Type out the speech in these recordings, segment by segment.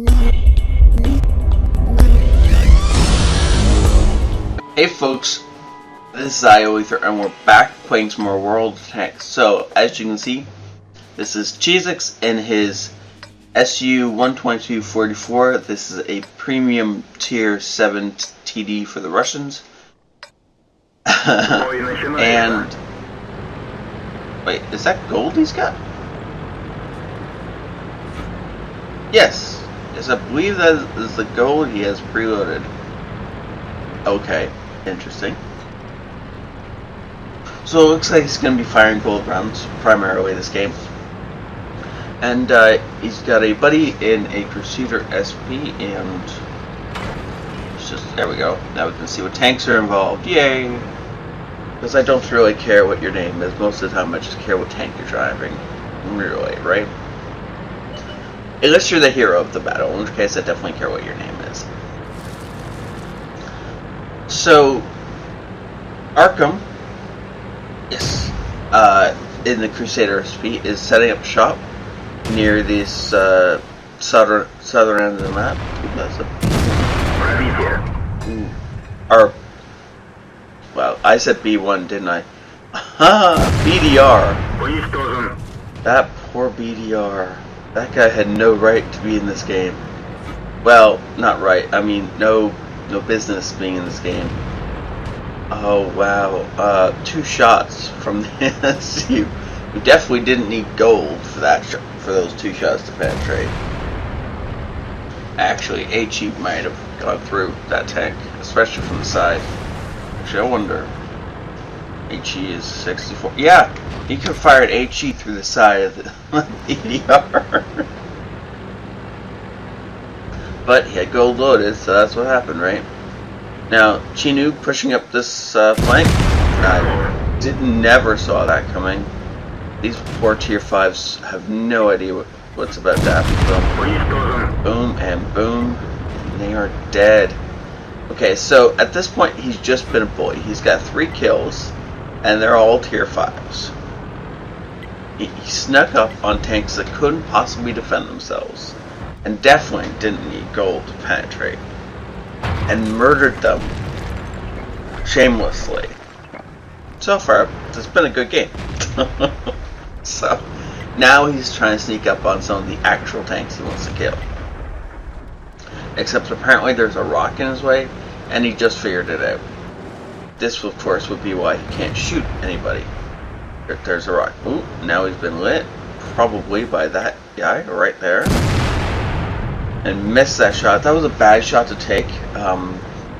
Hey folks, this is ioEther and we're back playing some more World of Tanks. So, as you can see, this is Cheezix in his Su-122-44. This is a premium tier 7 TD for the Russians. And wait, is that gold he's got? Yes, I believe that is the gold he has preloaded. Okay, interesting. So it looks like he's going to be firing gold rounds primarily this game. And he's got a buddy in a Crusader SP, and it's just, there we go. Now we can see what tanks are involved. Yay! Because I don't really care what your name is. Most of the time I just care what tank you're driving. Really, right? Unless you're the hero of the battle, in which case I definitely care what your name is. So, Arkham, yes, in the Crusader SP, is setting up shop near this southern end of the map. Or, well, I said B1, didn't I? Aha! BDR! That poor BDR. That guy had no right to be in this game. Well, not right. I mean, no business being in this game. Oh wow! 2 shots from the SU. We definitely didn't need gold for that for those 2 shots to penetrate. Actually, HE might have gone through that tank, especially from the side. Actually, I wonder. HE is 64. Yeah, he could have fired HE through the side of the EDR. But he had gold loaded, so that's what happened, right? Now, Chinu pushing up this flank. I never saw that coming. These poor tier 5s have no idea what's about to happen to them. Boom and boom. And they are dead. Okay, so at this point, he's just been a bully. He's got 3 kills. And they're all tier 5s. He snuck up on tanks that couldn't possibly defend themselves. And definitely didn't need gold to penetrate. And murdered them. Shamelessly. So far, it's been a good game. So, now he's trying to sneak up on some of the actual tanks he wants to kill. Except apparently there's a rock in his way, and he just figured it out. This, of course, would be why he can't shoot anybody. There's a rock. Ooh, now he's been lit. Probably by that guy right there. And missed that shot. That was a bad shot to take.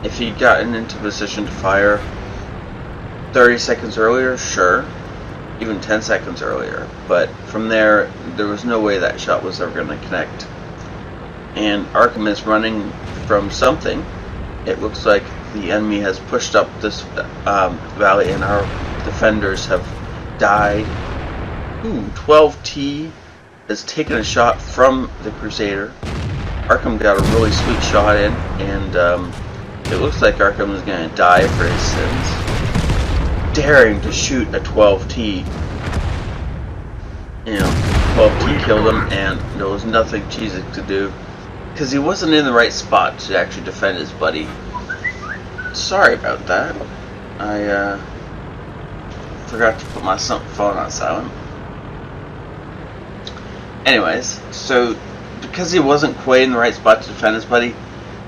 If he'd gotten into position to fire 30 seconds earlier, sure. Even 10 seconds earlier. But from there was no way that shot was ever going to connect. And Arkham is running from something. It looks like the enemy has pushed up this valley and our defenders have died. Ooh, 12T has taken a shot from the Crusader. Arkham got a really sweet shot in, and it looks like Arkham is going to die for his sins. Daring to shoot a 12T. You know, 12T killed him, and there was nothing Cheezix could do. Because he wasn't in the right spot to actually defend his buddy. Sorry about that. I forgot to put my phone on silent. Anyways, so because he wasn't quite in the right spot to defend his buddy,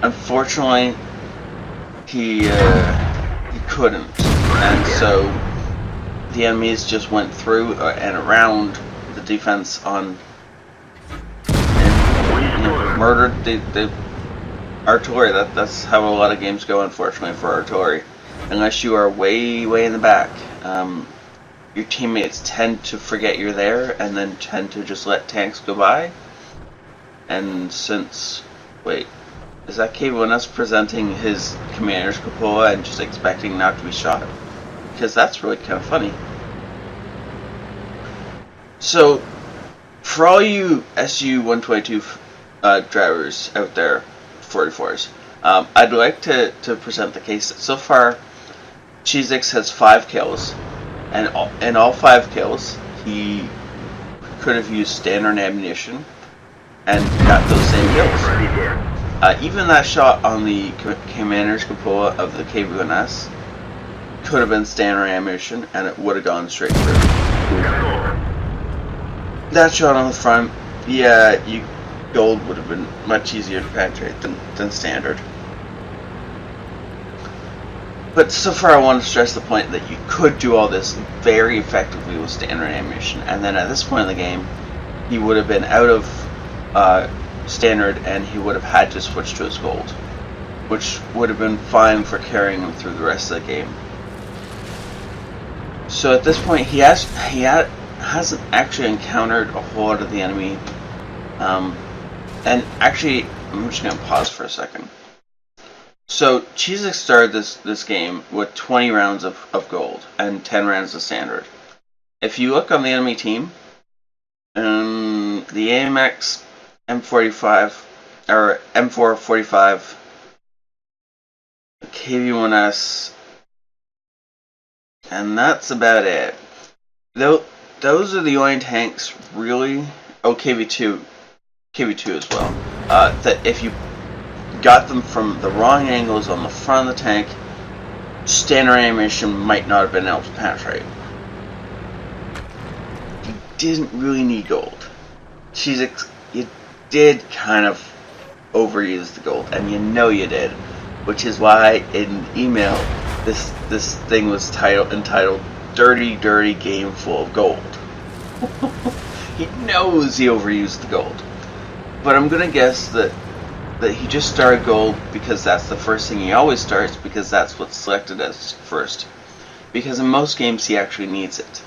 unfortunately he couldn't, and so the enemies just went through and around the defense on and murdered the artillery. That's how a lot of games go, unfortunately, for artillery. Unless you are way in the back, your teammates tend to forget you're there and then tend to just let tanks go by. And since, wait, is that K1S presenting his commander's cupola and just expecting not to be shot? Because that's really kind of funny. So, for all you Su-122 drivers out there, 44s, I'd like to present the case that so far Cheezix has 5 kills, and in all 5 kills he could have used standard ammunition and got those same kills. Even that shot on the commander's cupola of the KV-1S could have been standard ammunition, and it would have gone straight through. That shot on the front, yeah, gold would have been much easier to penetrate than standard. But so far I want to stress the point that you could do all this very effectively with standard ammunition, and then at this point in the game, he would have been out of standard and he would have had to switch to his gold, which would have been fine for carrying him through the rest of the game. So at this point, he hasn't actually encountered a whole lot of the enemy, and actually, I'm just going to pause for a second. So Cheezix started this game with 20 rounds of gold and 10 rounds of standard. If you look on the enemy team, the AMX M45 or M445, KV-1S, and that's about it. Those are the only tanks really. Oh, KV2 as well. That if you got them from the wrong angles on the front of the tank, standard ammunition might not have been able to penetrate. You didn't really need gold. Cheezix, you did kind of overuse the gold, and you know you did, which is why in email this thing was entitled "Dirty, Dirty Game Full of Gold." He knows he overused the gold, but I'm gonna guess that he just started gold because that's the first thing he always starts, because that's what's selected as first. Because in most games he actually needs it.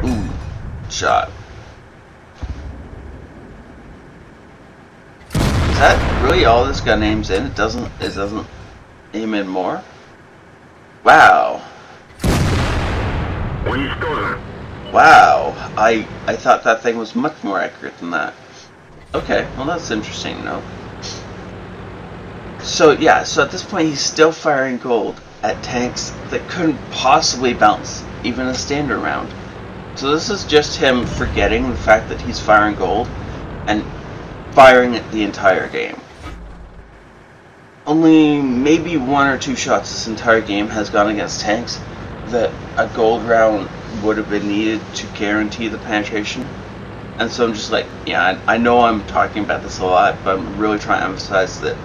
Ooh, shot. Is that really all this gun aims in? It doesn't aim in more? Wow. Wow. I thought that thing was much more accurate than that. Okay, well that's interesting to know. So yeah, so at this point he's still firing gold at tanks that couldn't possibly bounce even a standard round. So this is just him forgetting the fact that he's firing gold and firing it the entire game. Only maybe 1 or 2 shots this entire game has gone against tanks that a gold round would have been needed to guarantee the penetration. And so I'm just like, yeah, I know I'm talking about this a lot, but I'm really trying to emphasize that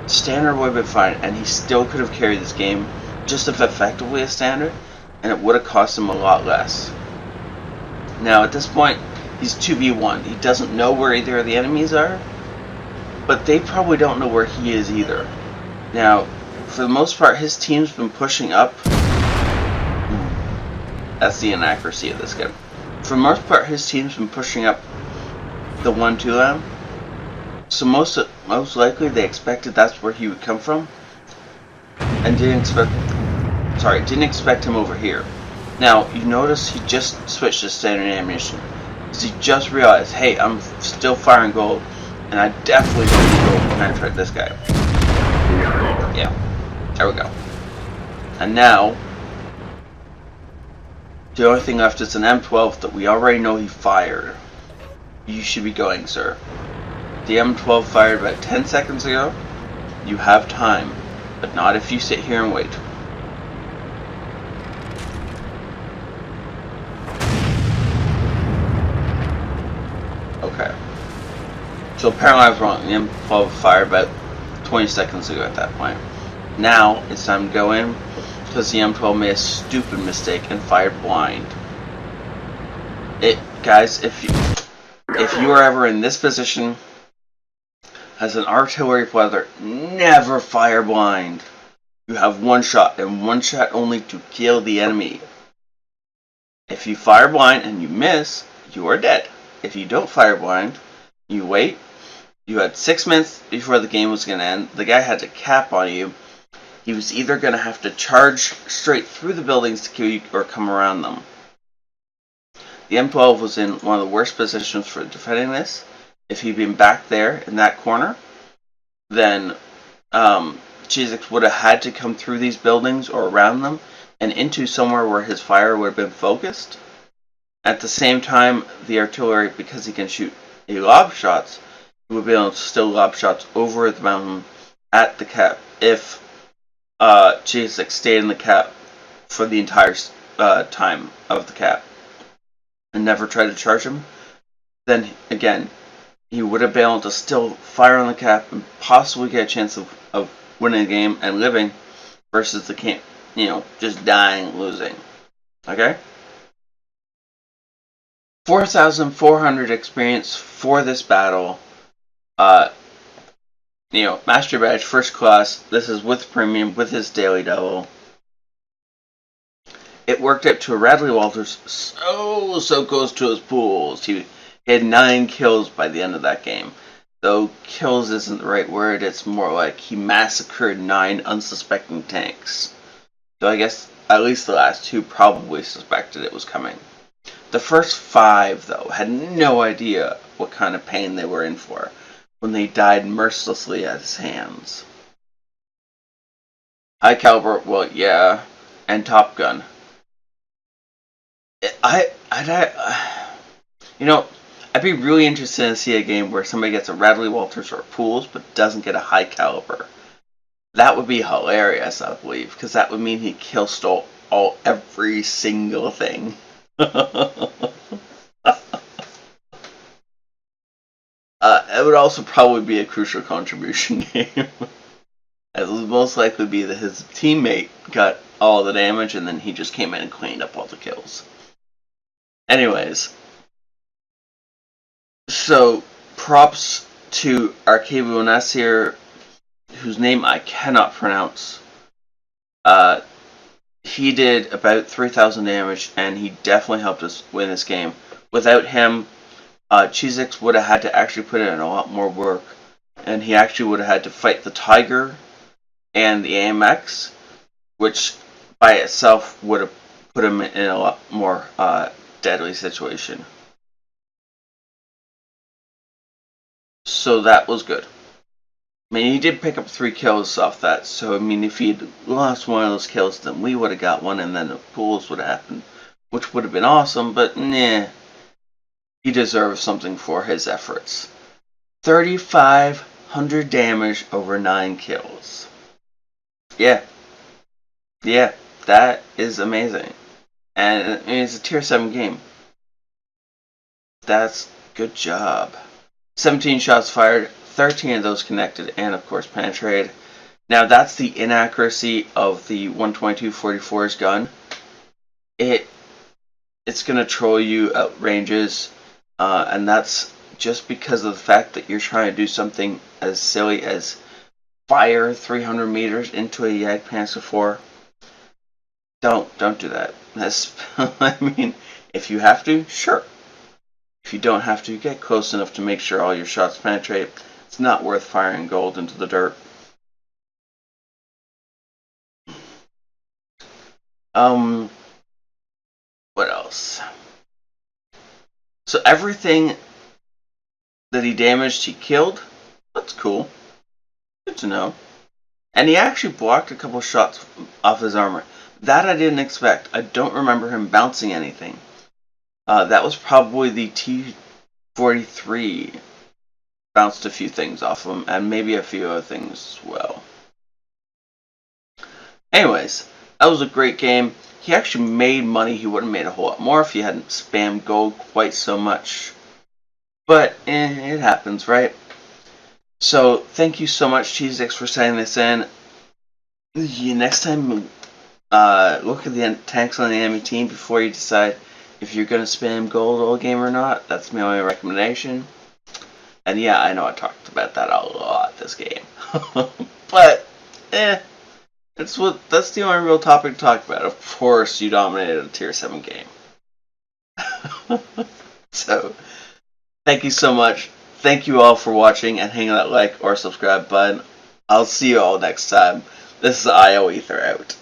standard would have been fine, and he still could have carried this game just as effectively as standard, and it would have cost him a lot less. Now at this point, he's 2v1. He doesn't know where either of the enemies are, but they probably don't know where he is either. Now, for the most part, his team's been pushing up. That's the inaccuracy of this game. For the most part, his team's been pushing up the 1-2 line. So most likely they expected that's where he would come from, and didn't expect him over here. Now you notice he just switched to standard ammunition because he just realized, hey, I'm still firing gold, and I definitely don't need gold to penetrate this guy. Yeah, there we go. And now the only thing left is an M12 that we already know he fired. You should be going, sir. The M12 fired about 10 seconds ago. You have time, but not if you sit here and wait. Okay. So apparently I was wrong. The M12 fired about 20 seconds ago at that point. Now it's time to go in, because the M12 made a stupid mistake and fired blind. Guys, if you are ever in this position as an artillery player, never fire blind. You have one shot, and one shot only, to kill the enemy. If you fire blind and you miss, you are dead. If you don't fire blind, you wait. You had 6 minutes before the game was going to end. The guy had to cap on you. He was either going to have to charge straight through the buildings to kill you or come around them. The M12 was in one of the worst positions for defending this. If he'd been back there in that corner, then Cheezix would have had to come through these buildings or around them and into somewhere where his fire would have been focused. At the same time, the artillery, because he can shoot he lobbed shots, he would be able to still lob shots over the mountain at the cap if Cheezix stayed in the cap for the entire time of the cap and never tried to charge him. Then again, he would have been able to still fire on the cap and possibly get a chance of winning the game and living versus the camp, just dying, losing. Okay? 4,400 experience for this battle. Master Badge, first class. This is with premium, with his daily double. It worked out to a Radley-Walters so close to his pools. He had 9 kills by the end of that game. Though kills isn't the right word, it's more like he massacred 9 unsuspecting tanks. So I guess at least the last 2 probably suspected it was coming. The first 5, though, had no idea what kind of pain they were in for when they died mercilessly at his hands. High Caliber, well, yeah, and Top Gun. I'd be really interested to see a game where somebody gets a Radley-Walters or Pools but doesn't get a High Caliber. That would be hilarious, I believe, because that would mean he stole every single thing. It would also probably be a crucial contribution game. It would most likely be that his teammate got all the damage and then he just came in and cleaned up all the kills. Anyways, so props to Arcabu Nasir, whose name I cannot pronounce. He did about 3,000 damage, and he definitely helped us win this game. Without him, Cheezix would have had to actually put in a lot more work, and he actually would have had to fight the Tiger and the AMX, which by itself would have put him in a lot more deadly situation. So that was good. I mean, he did pick up 3 kills off that, so I mean, if he'd lost one of those kills, then we would have got one, and then the pools would have happened, which would have been awesome, but nah. He deserves something for his efforts. 3,500 damage over 9 kills. Yeah, that is amazing. And I mean, it's a tier 7 game. That's good job. 17 shots fired, 13 of those connected, and of course penetrated. Now that's the inaccuracy of the 122-44's gun. It's gonna troll you out ranges, and that's just because of the fact that you're trying to do something as silly as fire 300 meters into a Jagdpanzer IV. Don't do that. I mean, if you have to, sure. If you don't have to, get close enough to make sure all your shots penetrate. It's not worth firing gold into the dirt. What else? So everything that he damaged, he killed. That's cool. Good to know. And he actually blocked a couple shots off his armor. That I didn't expect. I don't remember him bouncing anything. That was probably the T-43. Bounced a few things off him, and maybe a few other things as well. Anyways, that was a great game. He actually made money. He would have made a whole lot more if he hadn't spammed gold quite so much. But, it happens, right? So, thank you so much, Cheezix, for sending this in. Next time, look at the tanks on the enemy team before you decide if you're going to spam gold all game or not. That's my only recommendation. And yeah, I know I talked about that a lot this game. But, that's the only real topic to talk about. Of course, you dominated a tier 7 game. So, thank you so much. Thank you all for watching and hitting that like or subscribe button. I'll see you all next time. This is ioEther out.